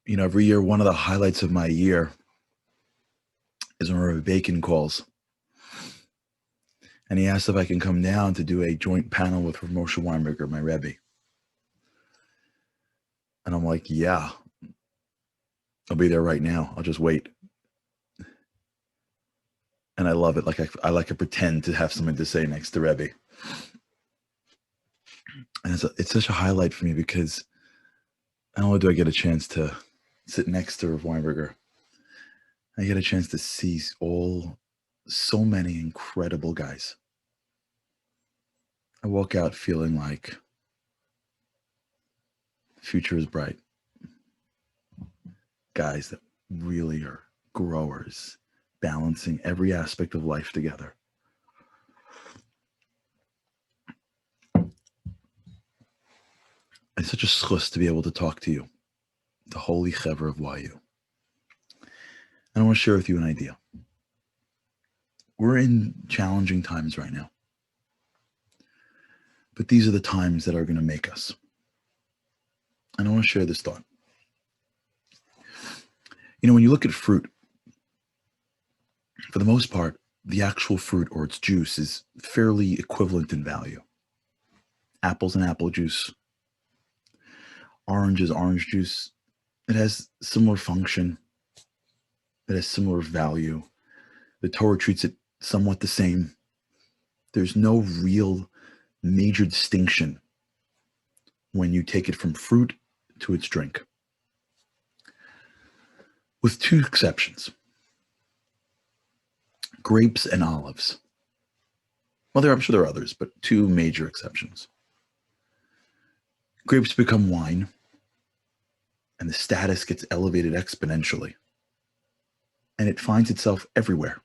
Every year, one of the highlights of my year is when Rabbi Bacon calls and he asked if I can come down to do a joint panel with Rav Moshe Weinberger, my Rebbe. And I'm like, yeah, I'll be there right now. I'll just wait. And I love it. Like I like to pretend to have something to say next to Rebbe. And it's such a highlight for me because not only do I get a chance to sit next to Rav Weinberger, I get a chance to see so many incredible guys. I walk out feeling like the future is bright. Guys that really are growers, balancing every aspect of life together. It's such a schus to be able to talk to you, the holy chevra of YU. And I want to share with you an idea. We're in challenging times right now. But these are the times that are going to make us. And I want to share this thought. When you look at fruit, for the most part, the actual fruit or its juice is fairly equivalent in value. Apples and apple juice. Orange is orange juice. It has similar function. It has similar value. The Torah treats it somewhat the same. There's no real major distinction when you take it from fruit to its drink. With two exceptions. Grapes and olives. Well, I'm sure there are others, but two major exceptions. Grapes become wine, and the status gets elevated exponentially. And it finds itself everywhere.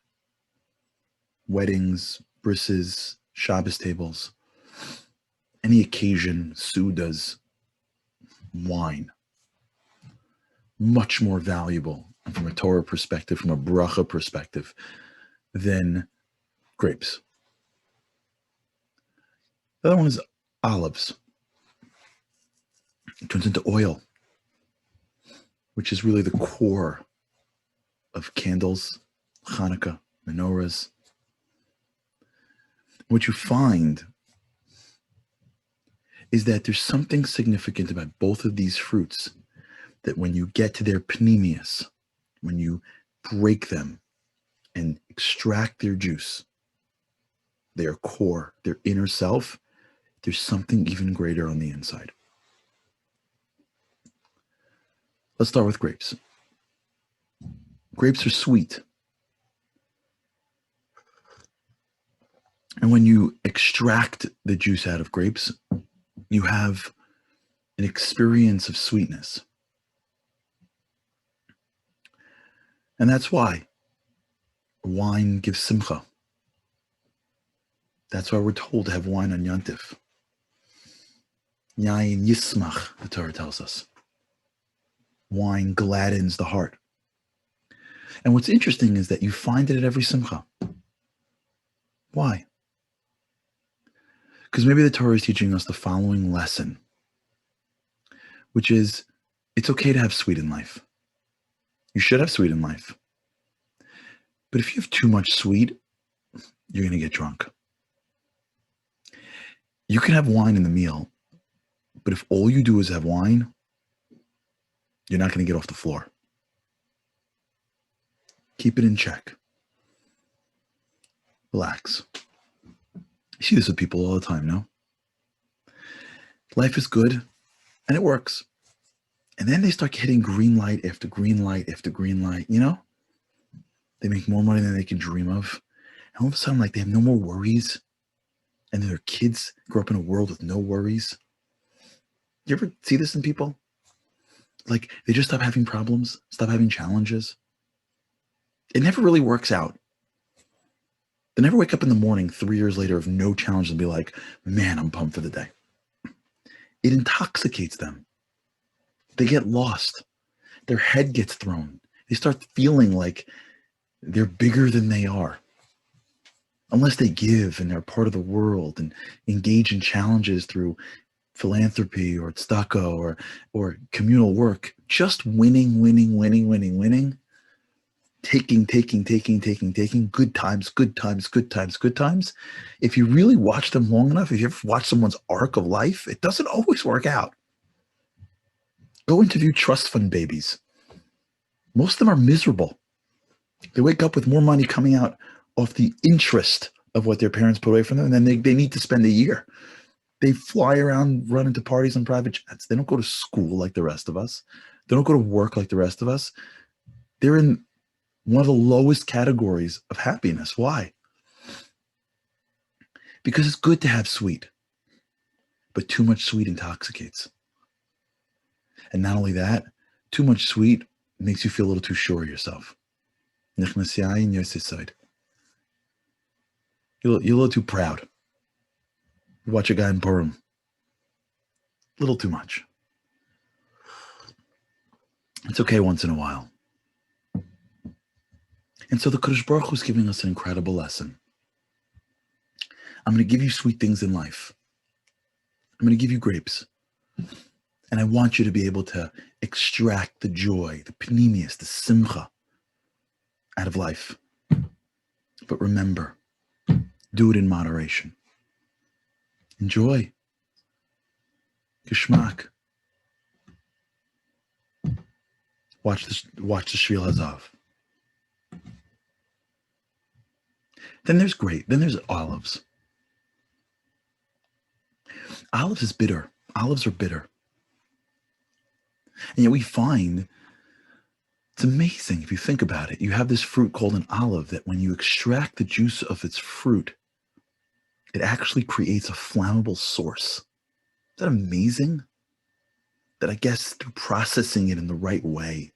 Weddings, brises, Shabbos tables, any occasion, sudas, wine. Much more valuable from a Torah perspective, from a bracha perspective, than grapes. The other one is olives. It turns into oil, which is really the core of candles, Chanukah, menorahs. What you find is that there's something significant about both of these fruits that when you get to their panemius, when you break them and extract their juice, their core, their inner self, there's something even greater on the inside. Let's start with grapes. Grapes are sweet. And when you extract the juice out of grapes, you have an experience of sweetness. And that's why wine gives simcha. That's why we're told to have wine on Yontif. Yain yismach, the Torah tells us. Wine gladdens the heart. And what's interesting is that you find it at every simcha. Why? Because maybe the Torah is teaching us the following lesson, which is it's okay to have sweet in life. You should have sweet in life. But if you have too much sweet, you're going to get drunk. You can have wine in the meal, but if all you do is have wine, you're not going to get off the floor. Keep it in check. Relax. You see this with people all the time, no? Life is good, and it works. And then they start hitting green light after green light after green light, They make more money than they can dream of. And all of a sudden, they have no more worries. And their kids grow up in a world with no worries. You ever see this in people? They just stop having problems, stop having challenges. It never really works out. They never wake up in the morning 3 years later of no challenge and be like, man, I'm pumped for the day. It intoxicates them. They get lost. Their head gets thrown. They start feeling like they're bigger than they are. Unless they give and they're part of the world and engage in challenges through philanthropy or tzedakah or communal work, just winning, winning, winning, winning, winning, taking, good times, good times, good times, good times. If you really watch them long enough, if you ever watch someone's arc of life, it doesn't always work out. Go interview trust fund babies. Most of them are miserable. They wake up with more money coming out off the interest of what their parents put away from them, and then they need to spend a year. They fly around, run into parties on private jets. They don't go to school like the rest of us. They don't go to work like the rest of us. They're in one of the lowest categories of happiness. Why? Because it's good to have sweet, but too much sweet intoxicates. And not only that, too much sweet makes you feel a little too sure of yourself. You're a little too proud. You watch a guy in Purim. A little too much. It's okay once in a while. And so the Kadosh Baruch Hu is giving us an incredible lesson. I'm going to give you sweet things in life. I'm going to give you grapes. And I want you to be able to extract the joy, the panemius, the simcha out of life. But remember, do it in moderation. Enjoy. Geschmack. Watch the Shvil Hazav. Then there's olives. Olives is bitter. Olives are bitter. And yet we find, it's amazing if you think about it. You have this fruit called an olive that when you extract the juice of its fruit, it actually creates a flammable source. Is that amazing? That I guess through processing it in the right way,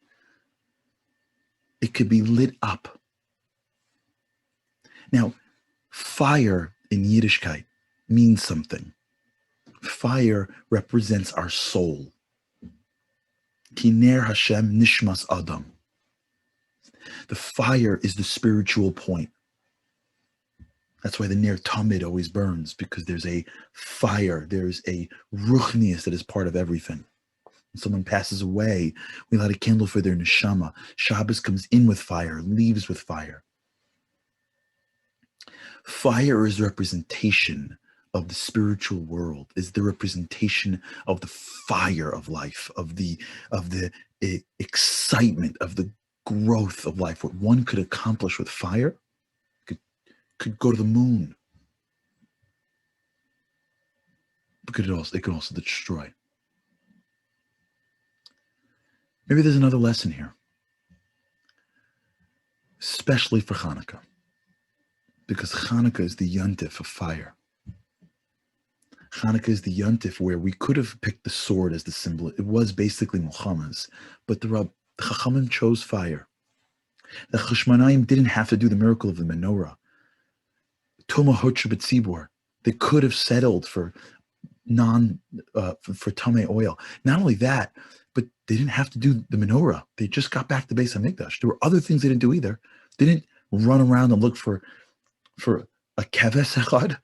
it could be lit up. Now, fire in Yiddishkeit means something. Fire represents our soul. Kiner Hashem Nishmas Adam. The fire is the spiritual point. That's why the Ner Tamid always burns, because there's a fire, there's a ruchnius that is part of everything. When someone passes away, we light a candle for their neshama. Shabbos comes in with fire, leaves with fire. Fire is representation of the spiritual world, is the representation of the fire of life, of the excitement, of the growth of life. What one could accomplish with fire could go to the moon. But it could also destroy. Maybe there's another lesson here, especially for Chanukah, because Chanukah is the yontif of fire. Chanukah is the yontif where we could have picked the sword as the symbol. It was basically Muhammad's, but the Chachamim chose fire. The Chashmonaim didn't have to do the miracle of the menorah. Toma Hotra B'tzibor, they could have settled for tamei oil. Not only that, but they didn't have to do the menorah. They just got back to Beis Hamikdash. There were other things they didn't do either. They didn't run around and look for a keves echad.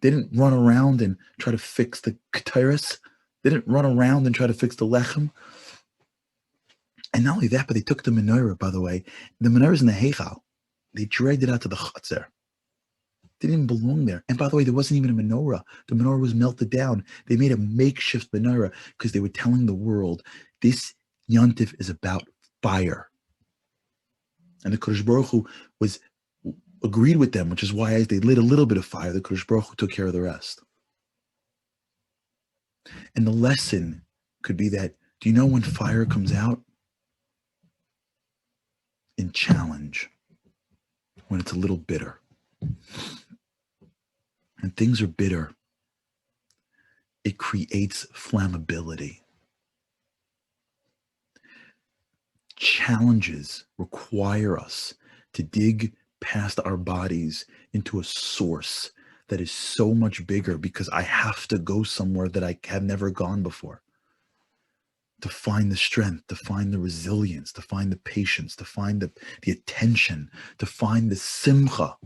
They didn't run around and try to fix the ketairis. They didn't run around and try to fix the lechem. And not only that, but they took the menorah, by the way. The menorah is in the heichal. They dragged it out to the chatzer. They didn't belong there. And by the way, there wasn't even a menorah. The menorah was melted down. They made a makeshift menorah because they were telling the world, this yontif is about fire. And the Kodesh Baruch Hu agreed with them, which is why as they lit a little bit of fire, the Kodesh Baruch Hu took care of the rest. And the lesson could be that, do you know when fire comes out? In challenge, when it's a little bitter. When things are bitter, it creates flammability. Challenges require us to dig past our bodies into a source that is so much bigger, because I have to go somewhere that I have never gone before. To find the strength, to find the resilience, to find the patience, to find the attention, to find the simcha.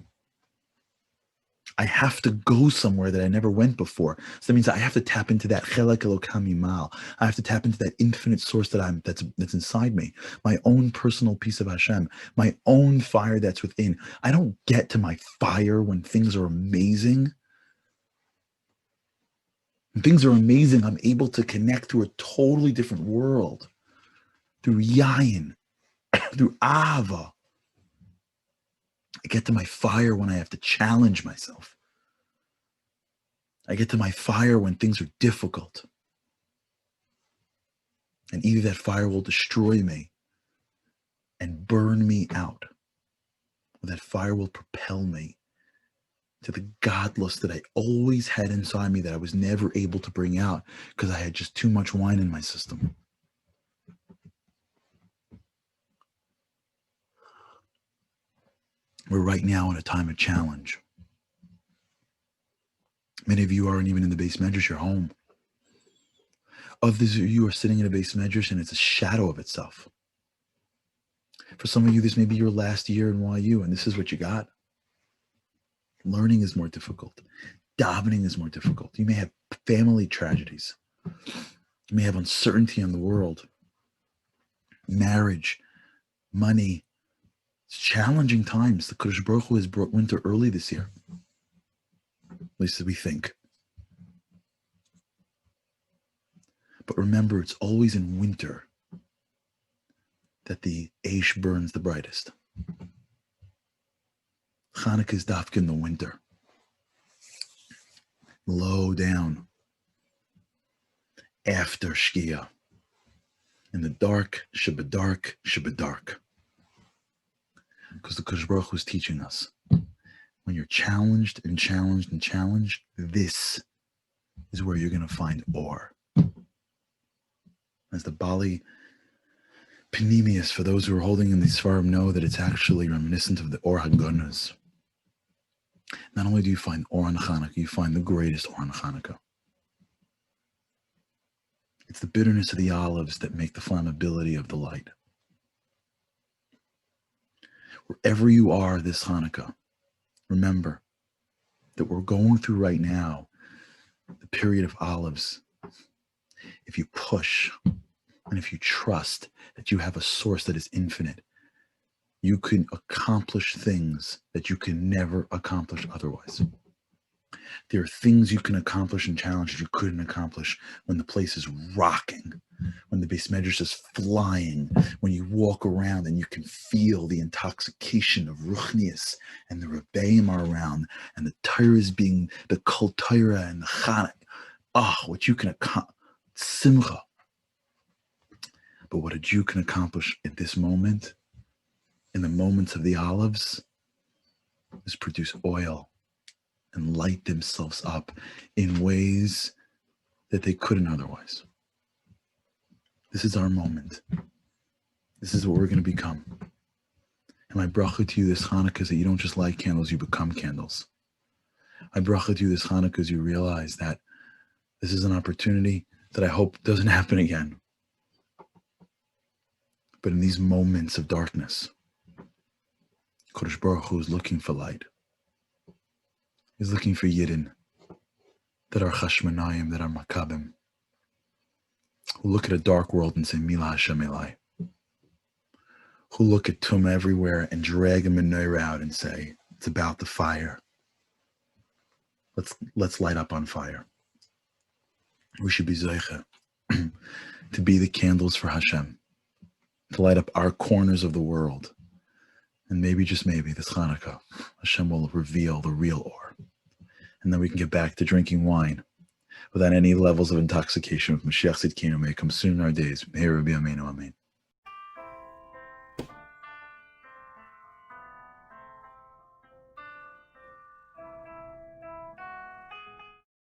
I have to go somewhere that I never went before. So that means I have to tap into that chelek elokam yimal. I have to tap into that infinite source that's inside me, my own personal piece of Hashem, my own fire that's within. I don't get to my fire when things are amazing. When things are amazing, I'm able to connect to a totally different world through yayin, through ahava. I get to my fire when I have to challenge myself. I get to my fire when things are difficult. And either that fire will destroy me and burn me out, or that fire will propel me to the godless that I always had inside me that I was never able to bring out because I had just too much wine in my system. We're right now in a time of challenge. Many of you aren't even in the base medrash, you're home. Others of you are sitting in a base medrash and it's a shadow of itself. For some of you, this may be your last year in YU, and this is what you got. Learning is more difficult. Davening is more difficult. You may have family tragedies. You may have uncertainty in the world. Marriage, money. It's challenging times. The Kodesh Baruch Hu has brought winter early this year. At least as we think. But remember, it's always in winter that the Aish burns the brightest. Chanukah is dafka in the winter. Low down. After Shkia. In the dark, Shabbadark, Shabbadark. Because the Kodesh Baruch Hu is teaching us. When you're challenged and challenged and challenged, this is where you're going to find or. As the Bali Panemius, for those who are holding in the Sfarim, know that it's actually reminiscent of the Or HaGonas. Not only do you find Or on Chanukah, you find the greatest Or on Chanukah. It's the bitterness of the olives that make the flammability of the light. Wherever you are this Hanukkah, remember that we're going through right now the period of olives. If you push and if you trust that you have a source that is infinite, you can accomplish things that you can never accomplish otherwise. There are things you can accomplish and challenges you couldn't accomplish when the place is rocking, when the base medrash is flying, when you walk around and you can feel the intoxication of Ruchnius and the Rebbeim are around and the Torah is being, the Kol Torah and the Chanukah. What you can accomplish, Simcha. But what a Jew can accomplish at this moment, in the moments of the olives, is produce oil and light themselves up in ways that they couldn't otherwise. This is our moment. This is what we're going to become. And my bracha to you this Hanukkah is that you don't just light candles, you become candles. My bracha to you this Hanukkah is you realize that this is an opportunity that I hope doesn't happen again. But in these moments of darkness, Kodesh Baruch Hu is looking for light. He's looking for Yidden that are Chashmanayim, that are Makabim, who look at a dark world and say, Mila Hashem Elai. Who look at Tumah everywhere and drag a menorah out and say, it's about the fire. Let's light up on fire. We should be Zeicha to be the candles for Hashem, to light up our corners of the world. And maybe, just maybe, this Hanukkah, Hashem will reveal the real Or. And then we can get back to drinking wine without any levels of intoxication. With Mashiach Tzidkenu, may it come soon in our days. May Rabbi Amen. Amen.